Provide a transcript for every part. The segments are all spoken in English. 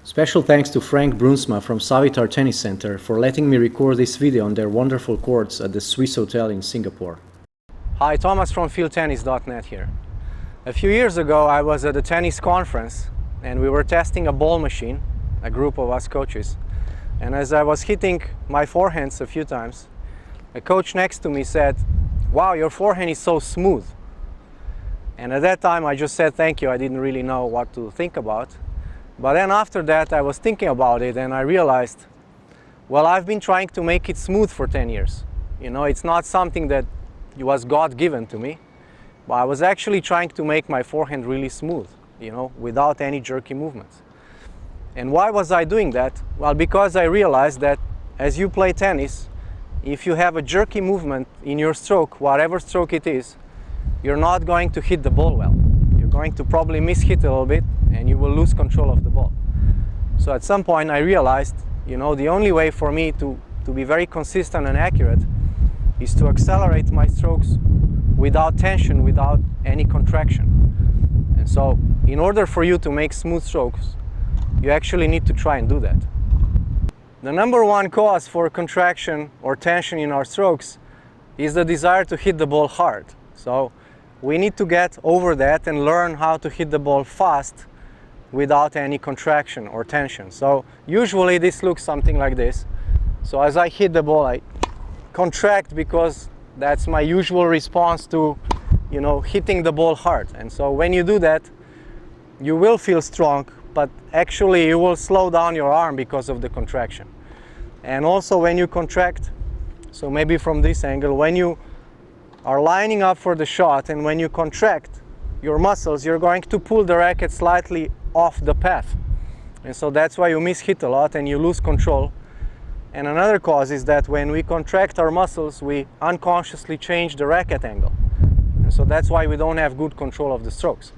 Special thanks to Frank Brunsma from Savitar Tennis Center for letting me record this video on their wonderful courts at the Swiss Hotel in Singapore. Hi, Thomas from fieldtennis.net here. A few years ago I was at a tennis conference and we were testing a ball machine, a group of us coaches. And as I was hitting my forehands a few times, a coach next to me said, "Wow, your forehand is so smooth." And at that time I just said thank you. I didn't really know what to think about. But then after that I was thinking about it and I realized, well, I've been trying to make it smooth for 10 years. You know, it's not something that was God-given to me, but I was actually trying to make my forehand really smooth, you know, without any jerky movements. And why was I doing that? Well, because I realized that as you play tennis, if you have a jerky movement in your stroke, whatever stroke it is, you're not going to hit the ball well. You're going to probably miss-hit a little bit and you will lose control of the ball. So at some point I realized, you know, the only way for me to be very consistent and accurate is to accelerate my strokes without tension, without any contraction. And so in order for you to make smooth strokes, you actually need to try and do that. The number one cause for contraction or tension in our strokes is the desire to hit the ball hard. So we need to get over that and learn how to hit the ball fast without any contraction or tension. So usually this looks something like this. So as I hit the ball, I contract because that's my usual response to, you know, hitting the ball hard. And so when you do that, you will feel strong, but actually you will slow down your arm because of the contraction. And also when you contract, so maybe from this angle, when you are lining up for the shot and when you contract your muscles, you're going to pull the racket slightly off the path. And so that's why you miss-hit a lot and you lose control. And another cause is that when we contract our muscles, we unconsciously change the racket angle. And so that's why we don't have good control of the strokes.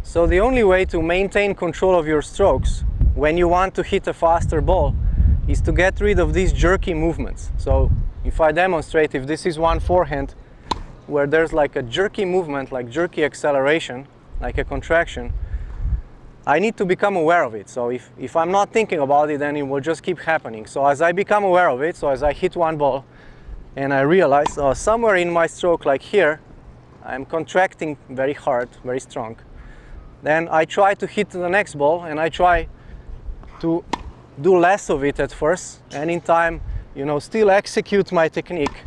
So the only way to maintain control of your strokes when you want to hit a faster ball is to get rid of these jerky movements. So if I demonstrate, if this is one forehand where there's like a jerky movement, like jerky acceleration, like a contraction, I need to become aware of it. So if I'm not thinking about it, then it will just keep happening. So as I become aware of it, so as I hit one ball and I realize somewhere in my stroke, like here, I'm contracting very hard, very strong. Then I try to hit the next ball and I try to do less of it at first, and in time, you know, still execute my technique.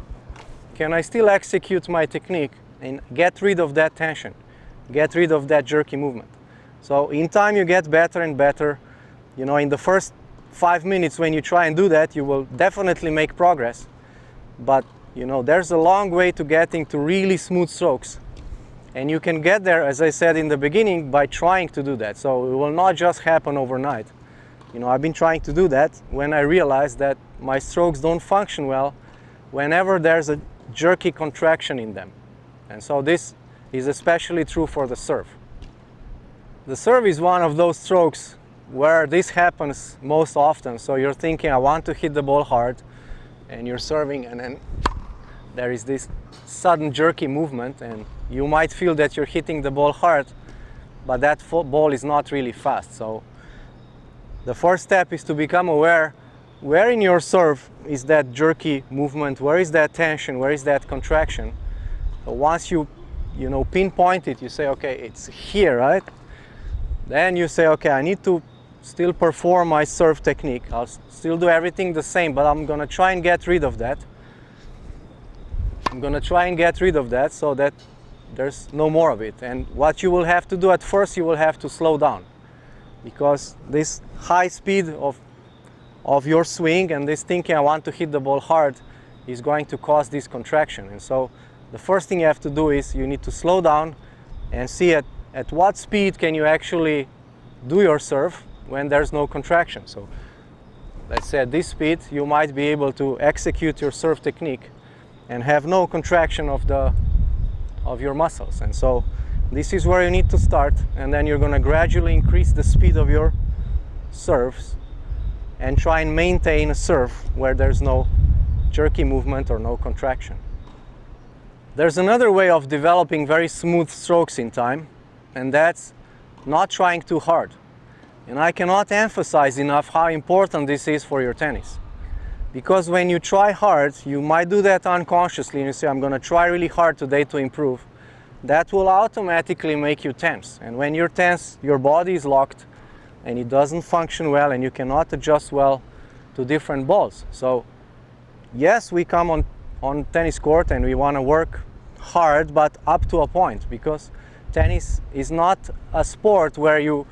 Can I still execute my technique and get rid of that tension, get rid of that jerky movement? So in time you get better and better. You know, in the first 5 minutes when you try and do that, you will definitely make progress. But you know, there's a long way to getting to really smooth strokes. And you can get there, as I said in the beginning, by trying to do that. So it will not just happen overnight. You know, I've been trying to do that when I realized that my strokes don't function well whenever there's a jerky contraction in them. And so this is especially true for the serve. The serve is one of those strokes where this happens most often. So you're thinking, I want to hit the ball hard, and you're serving, and then there is this sudden jerky movement, and you might feel that you're hitting the ball hard, but that ball is not really fast. So the first step is to become aware where in your serve is that jerky movement, where is that tension, where is that contraction. So once you know, pinpoint it, you say, okay, it's here, right? Then you say, okay, I need to still perform my serve technique. I'll still do everything the same, but I'm gonna try and get rid of that. I'm gonna try and get rid of that so that there's no more of it. And what you will have to do at first, you will have to slow down, because this high speed of your swing and this thinking, I want to hit the ball hard, is going to cause this contraction. And so the first thing you have to do is you need to slow down and see at what speed can you actually do your serve when there's no contraction. So let's say at this speed you might be able to execute your serve technique and have no contraction of your muscles. And so this is where you need to start, and then you're going to gradually increase the speed of your serves and try and maintain a serve where there's no jerky movement or no contraction. There's another way of developing very smooth strokes in time, and that's not trying too hard. And I cannot emphasize enough how important this is for your tennis. Because when you try hard, you might do that unconsciously and you say, I'm going to try really hard today to improve. That will automatically make you tense. And when you're tense, your body is locked and it doesn't function well and you cannot adjust well to different balls. So yes, we come on tennis court and we want to work hard, but up to a point, because tennis is not a sport where you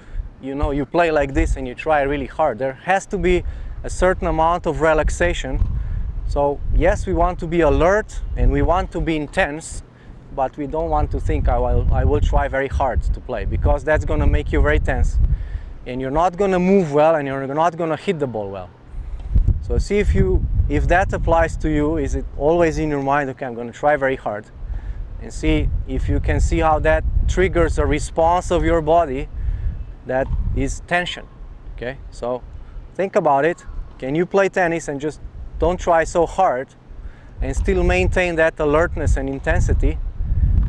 play like this and you try really hard. There has to be a certain amount of relaxation. So yes, we want to be alert and we want to be intense, but we don't want to think I will try very hard to play, because that's going to make you very tense and you're not going to move well and you're not going to hit the ball well. So see if that applies to you. Is it always in your mind, okay, I'm going to try very hard, and see if you can see how that triggers a response of your body that is tension. Okay, so think about it. Can you play tennis and just don't try so hard and still maintain that alertness and intensity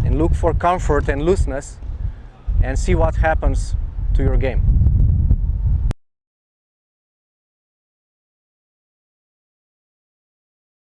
and look for comfort and looseness, and see what happens to your game?